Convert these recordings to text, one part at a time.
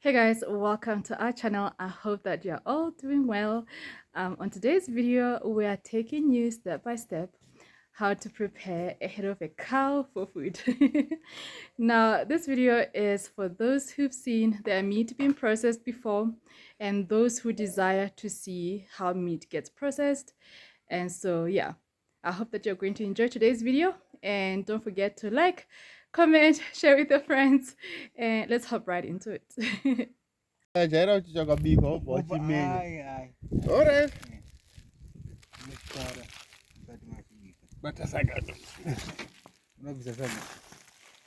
Hey guys, welcome to our channel. I hope that you're all doing well. On today's video, we are taking you step by step how to prepare a head of a cow for food. Now, this video is for those who've seen their meat being processed before and those who desire to see how meat gets processed. And so, yeah, I hope that you're going to enjoy today's video, and don't forget to like, comment, share with your friends, and let's hop right into it.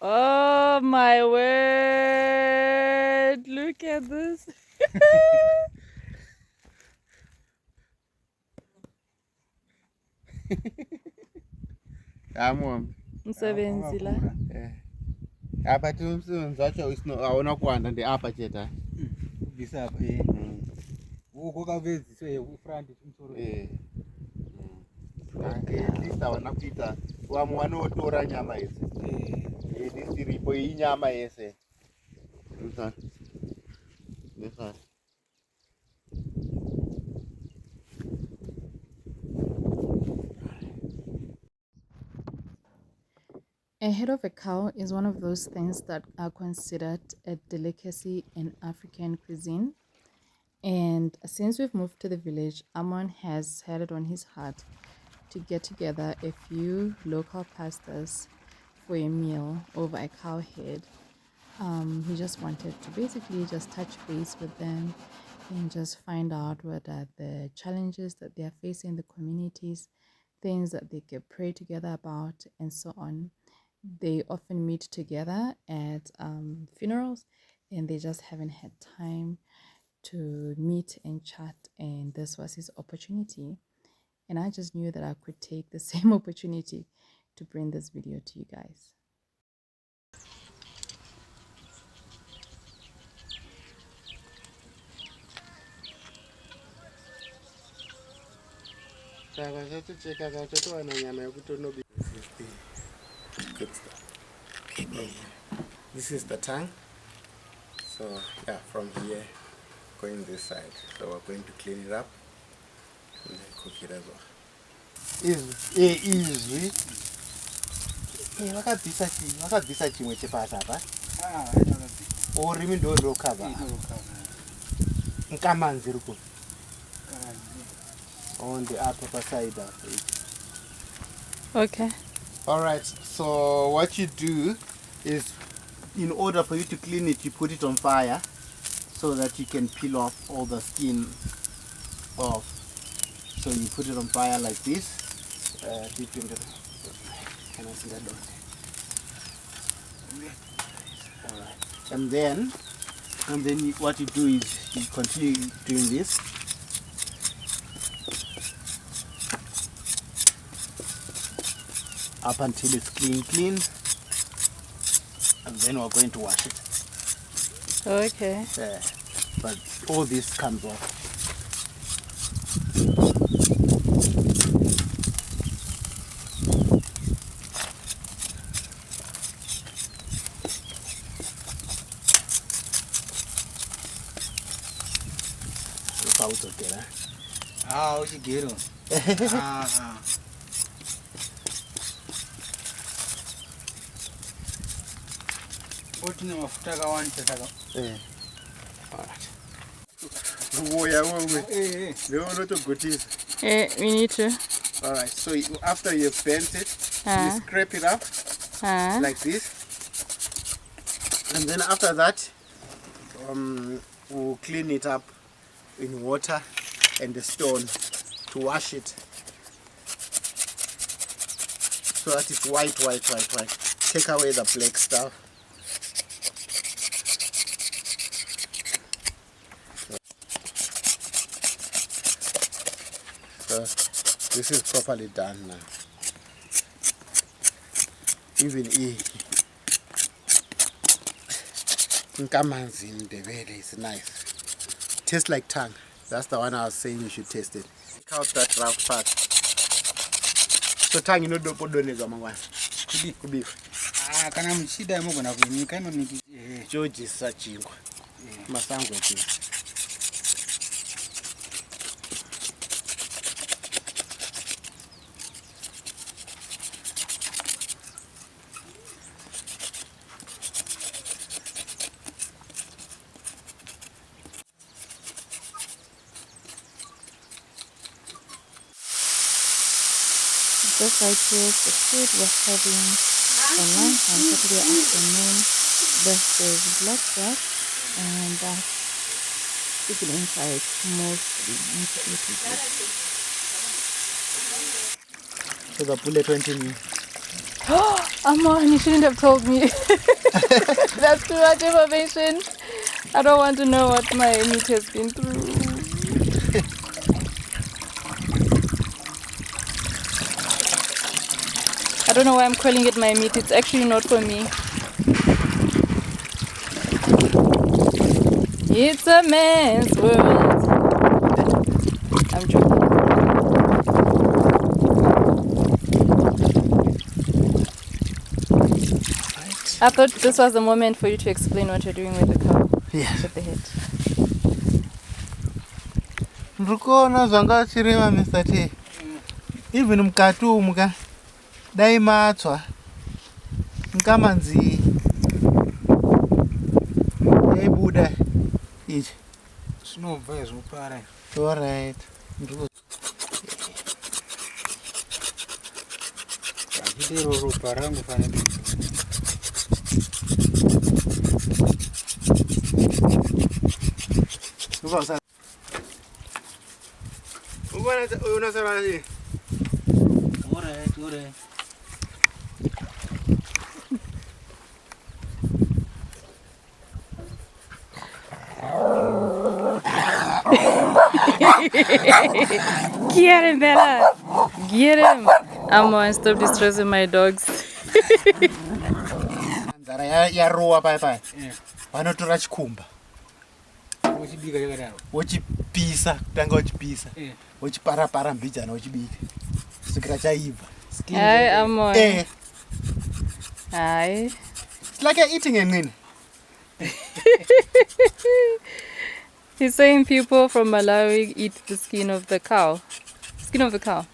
Oh my word, look at this. Msebenzi la. Apa umsebenzi wacho awona kuwanda ndeapa cheta kubvisa apa uko kaveziswe ufront tumsoro list avana kuita vamwe vanotora nyama yese list iripo inyama yese A head of a cow is one of those things that are considered a delicacy in African cuisine. And since we've moved to the village, Amon has had it on his heart to get together a few local pastors for a meal over a cow head. He just wanted to basically just touch base with them and just find out what are the challenges that they are facing in the communities, things that they can pray together about, and so on. They often meet together at funerals, and they just haven't had time to meet and chat, and this was his opportunity. And I just knew that I could take the same opportunity to bring this video to you guys. Good stuff. This is the tongue. So yeah, from here going this side. So we're going to clean it up and then cook it as well. Easy. Vakabvisa chimwe chepasi apa orimi ndo ndokava nkamanzi ruko on the upper side of it. Okay. All right, so what you do is, in order for you to clean it, you put it on fire so that you can peel off all the skin off. So you put it on fire like this. Can I see that door? All right. And then what you do is you continue doing this. Up until it's clean, and then we're going to wash it. Okay. But all this comes off. Look how it's okay, huh? what you get on? Otine mafuta akawanda saka. Alright. We need to. Alright, so after you've bent it, you scrape it up like this. And then after that, we'll clean it up in water and a stone to wash it. So that it's white. Take away the black stuff. So this is properly done now. Even nkamanzi in the belly is nice. Tastes like tongue. That's the one I was saying you should taste it. Take out that rough part. So tongue, you know, don't put Kana mchida mogona kunyika ino niki George is such masango ati. Just like this, the food we're having for lunch on Saturday afternoon. This is blackjack, and that's chicken inside, mostly integrated. So the bullet went in you. Amon, you shouldn't have told me. That's too much information. I don't want to know what my meat has been through. I don't know why I'm calling it my meat. It's actually not for me. It's a man's world. I'm joking. I thought this was the moment for you to explain what you're doing with the cow. Yes. With the head. Ndikona zvanga chirema Mr. T. Even mukati umuka dai matswa nkamanzi yaibuda ichi. Zvinobva zvopara. All right. Ndiro ropa rangu fanele. Alright. Get him, Bella. Get him. Amon, stop distressing my dogs. Nzara yarowa pai. Vanotora chikumba. Uchibika yakadaro. Wochipisa, kutanga wochipisa. Wochipara mbijana wochibika. Kusvikira chaibva. Hi, Amon. Hi. It's like you're eating a nini. He's saying people from Malawi eat the skin of the cow. Skin of the cow.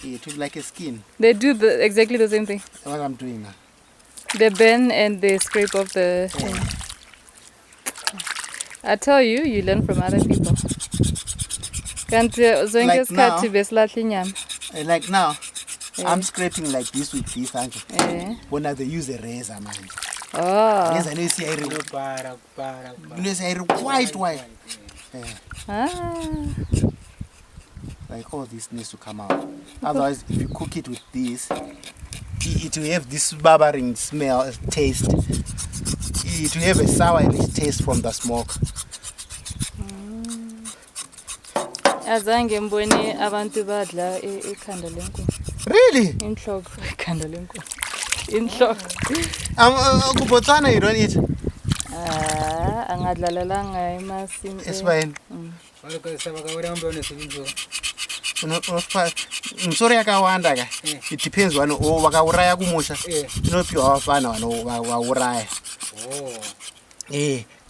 Yeah, it looks like a skin. They do exactly the same thing. That's what I'm doing now. They burn and they scrape off the thing. I tell you, you learn from other people. Like now, I'm scraping like this with this angle. When they use a razor, man. Oh. Yes, I know it's white. Like all this needs to come out. Otherwise, if you cook it with this, it will have this bubbling smell, taste. It will have a sour taste from the smoke. Azange mbone abantu badla ikhanda lenkomo. Really? Inhloko ikhanda lenkomo. Inhloko. Kubotswana you don't eat? Angadlalalanga emasimini. It's fine. Msoro yakawanda ka. It depends wano wakauraya kumusha. Inopiwa wafana wano wauraya.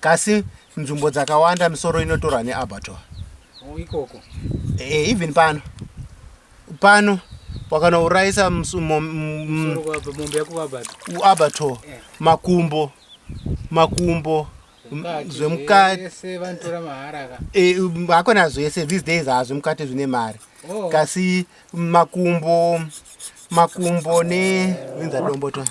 Kasi nzvimbo dzakawanda misoro inotorwa neabattoir. Ikoko. Even pano wakanouraisa abattoir makumbo zvemukati hakona zvese these days hazvemukati zvine mari kasi makumbo nevinza domboto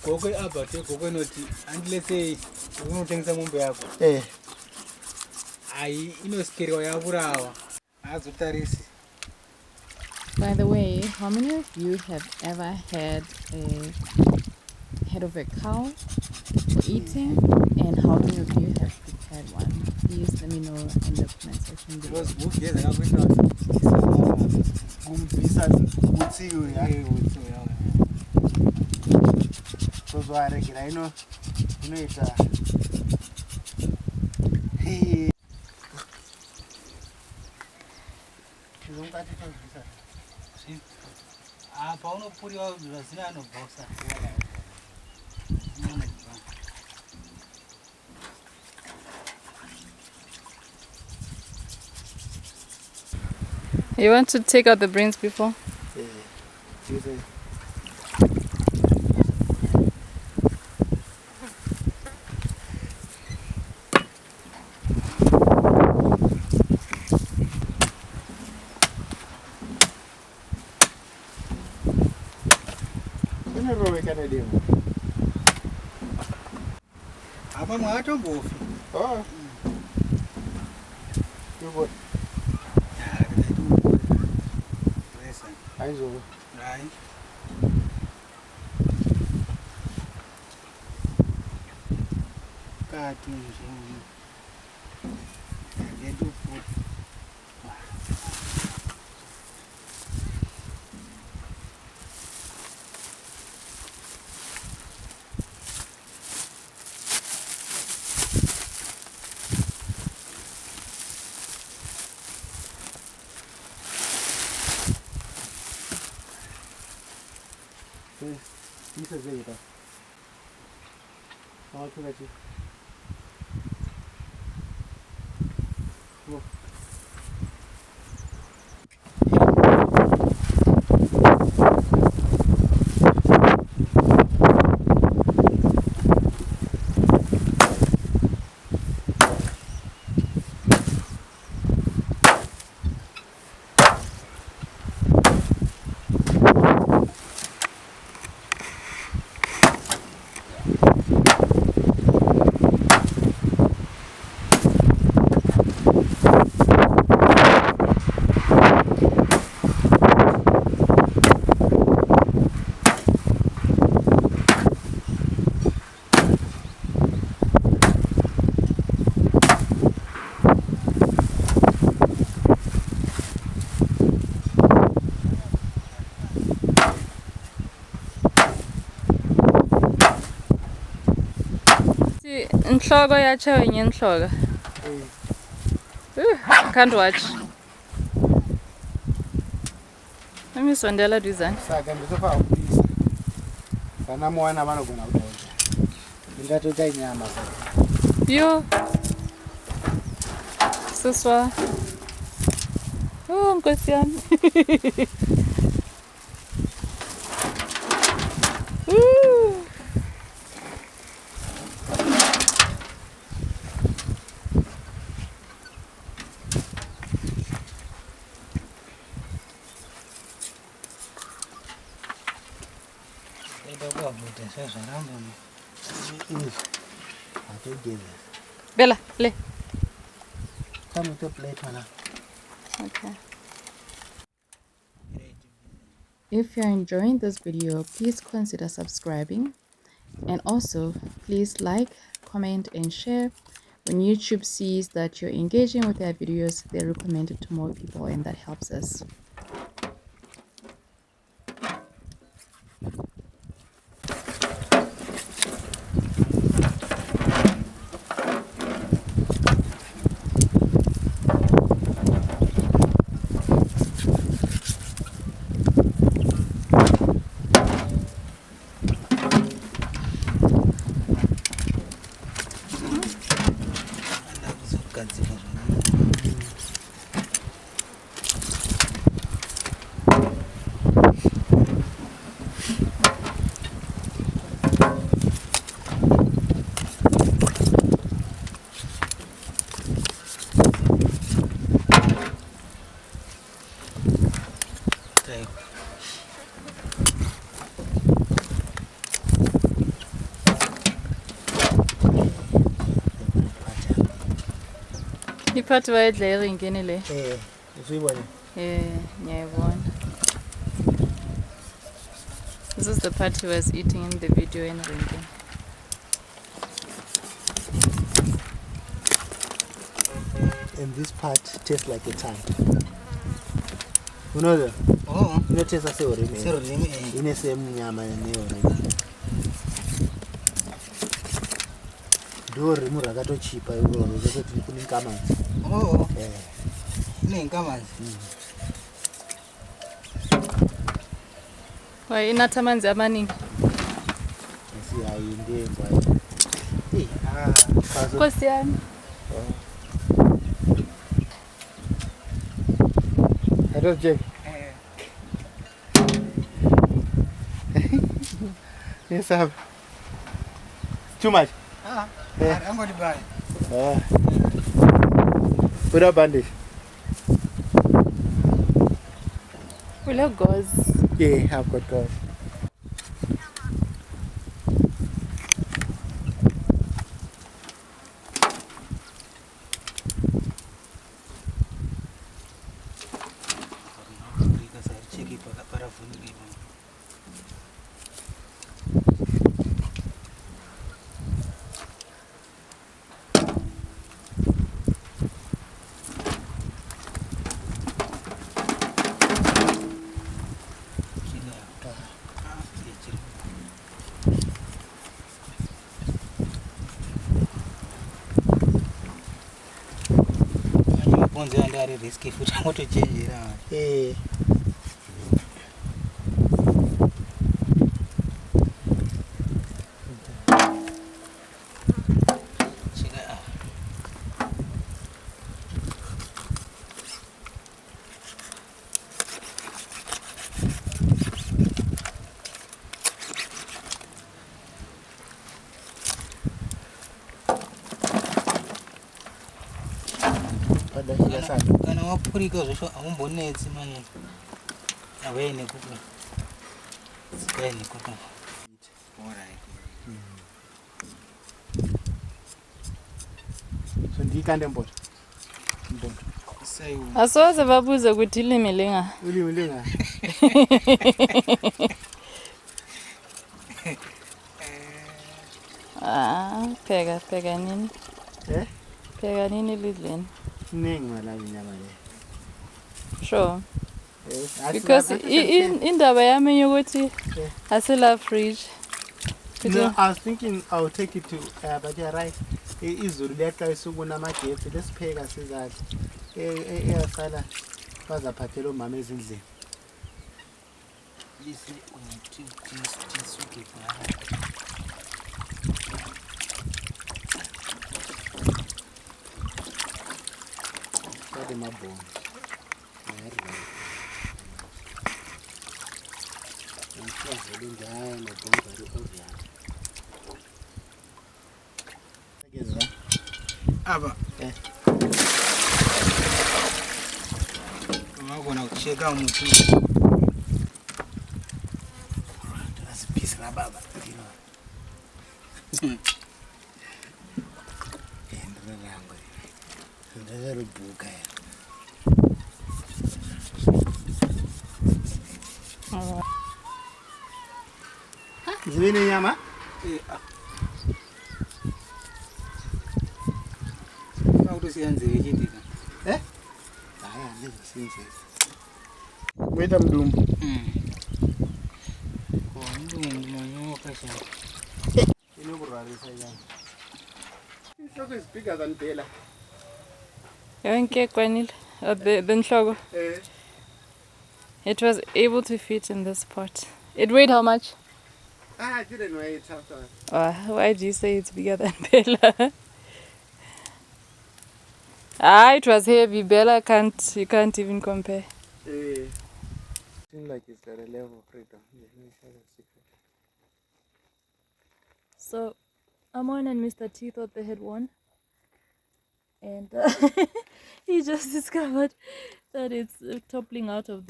Goko abattoir goko noti let's say unotengesa mombe yako inosikeriwa yavurawa azotarisi. By the way, how many of you have ever had a head of a cow for eating, and how many of you have prepared one? Please let me know in the comment section below. You want to take out the brains before? Yeah. Oh. You would. Aizo. Right. This is it. How to let you? Go. Inhloko yatsho yenye inhloko. Can't watch. Let me sondela dizane. Saka ndizofa ukupisa. Kana mwana vanogona kudonja. Ndingatoita inyama saka. Yo. Siswa. Oh, Nkosi yami. Bella, le. Come with the plate, mana. Okay. If you're enjoying this video, please consider subscribing, and also please like, comment and share. When YouTube sees that you're engaging with their videos, they recommend it to more people, and that helps us. Iphathi wayedla eringini le. Usuyibona? Ngiyayibona. This is the part he was eating in the video in ringini. And this part tastes like a tongue. You know that? Oh. You know taste as a orimi. Serolimi. In the same nyama and orimi. Do remura gato cheaper. You go. You go to put in kaman. Oh. In kaman. Why inatha amanzi amaningi? Siyayindenza. Nkosi yami. Hello, Jake. Yes, sir. Too much? I'm going to buy. Put a bandage. Will you gauze? Yeah, I've got gauze. Risky food. I want to change it. Yeah. Kana wapurika zvosho aumbonetsi manje away nekupa sikai nekupa alright So ndikande mbona sayo Asoze babuze ukuthi ilimi linga. ulimi linga Pheka nini? Pheka nini lidleni? ningi malabi nyama le. Sure. Yes. Because indaba yami yokuthi asila fridge. No, I was thinking I'll take it to but you're right. Izulu liyaxayisa ukunamagetsi lesipheka sizadla. Eyasala bazaphathela omama ezindlini. lisi tisuke Kade mabona. aba ngakona kucheka umuthi Asipisi la baba. Ndazaro buka ya. Zibini nyama? siyanze ichitika Haya ndivyo sinze. Mwita mdumbu. Kwa mdumbu manyoka sana. Inokurarisa nyama. Ihloko is bigger than Bella. Yonke kwanile. The nhlogo. It was able to fit in this pot. It weighed how much? I didn't weigh it after. Why do you say it's bigger than Bella? It was heavy. Bella you can't even compare. Seems like it's got a level of freedom. So, Amon and Mr. T thought they had won. And he just discovered that it's toppling out of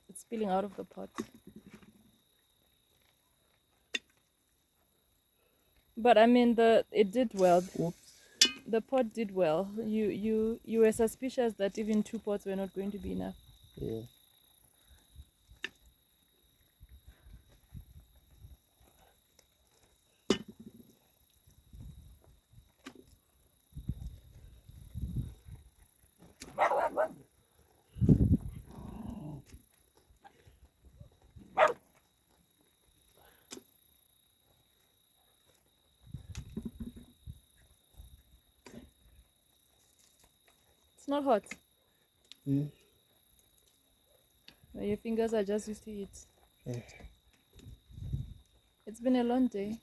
it's spilling out of the pot. But I mean, it did well. Oops. The pot did well. You were suspicious that even 2 pots were not going to be enough. Yeah. It's not hot. Your fingers are just used to it. Yeah. It's been a long day.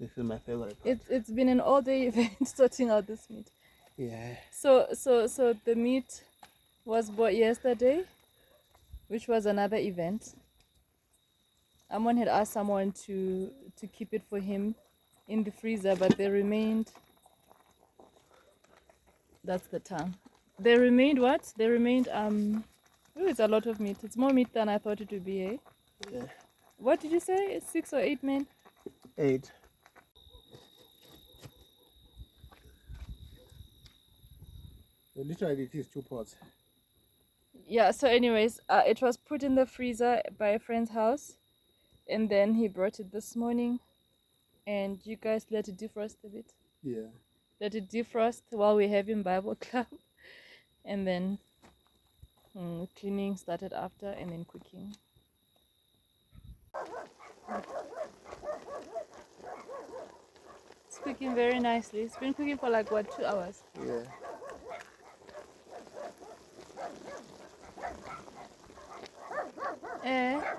This is my favorite part. It's been an all-day event sorting out this meat. Yeah. So the meat was bought yesterday, which was another event. Amon had asked someone to keep it for him in the freezer, but they remained. That's the tongue. They remained what? They remained oh, it's a lot of meat. It's more meat than I thought it would be, eh? Yeah. What did you say? It's 6 or 8 men? 8. Literally, it is 2 pots. Yeah, so anyways, it was put in the freezer by a friend's house, and then he brought it this morning, and you guys let it defrost a bit. Yeah. Let it defrost while we're having Bible club, and then cleaning started after, and then cooking. It's cooking very nicely. It's been cooking for like what, 2 hours? Yeah.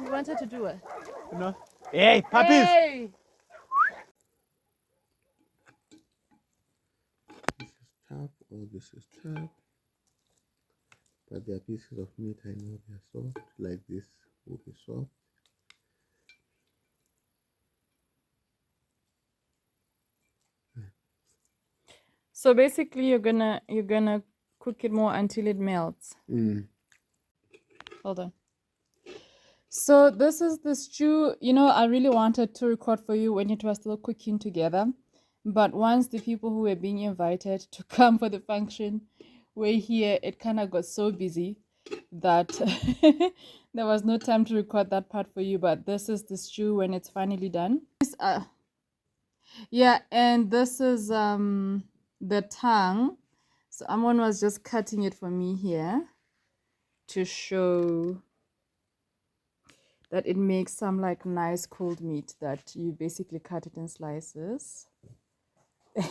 You wanted to do what? No. Hey, puppies! Hey! This is tough, or this is tough. But there are pieces of meat I know they are soft, like this will be soft. So basically, you're gonna cook it more until it melts. Hold on. So this is the stew. You know, I really wanted to record for you when it was still cooking together, but once the people who were being invited to come for the function were here, it kind of got so busy that there was no time to record that part for you. But this is the stew when it's finally done. Yeah, and this is the tongue. So Amon was just cutting it for me here to show that it makes some like nice cold meat that you basically cut it in slices.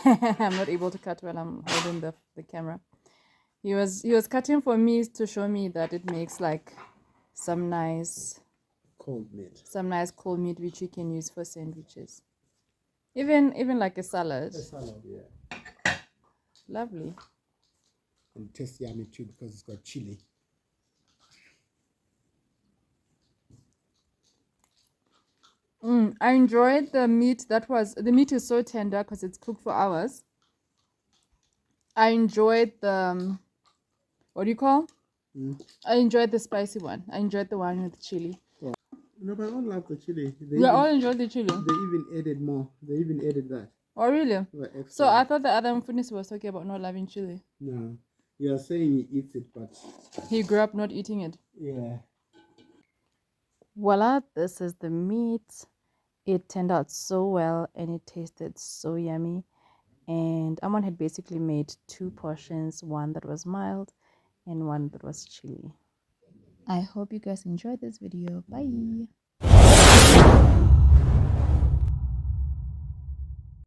I'm not able to cut while I'm holding the camera. He was cutting for me to show me that it makes like some nice Cold meat. some nice cold meat which you can use for sandwiches. Even like a salad. A salad, yeah. Lovely. And it tastes yummy too because it's got chili. I enjoyed the meat. The meat is so tender because it's cooked for hours. I enjoyed the what do you call? I enjoyed the spicy one. I enjoyed the one with chili. Yeah. No, but I don't love the chili. We all enjoyed the chili. They even added more. They even added that. Oh really? So I thought the other Mfunisi was talking about not loving chili. No. You are saying he eats it, but He grew up not eating it. yeah. Voila, this is the meat. It turned out so well and it tasted so yummy. And Amon had basically made 2 portions, one that was mild and one that was chili. I hope you guys enjoyed this video. Bye.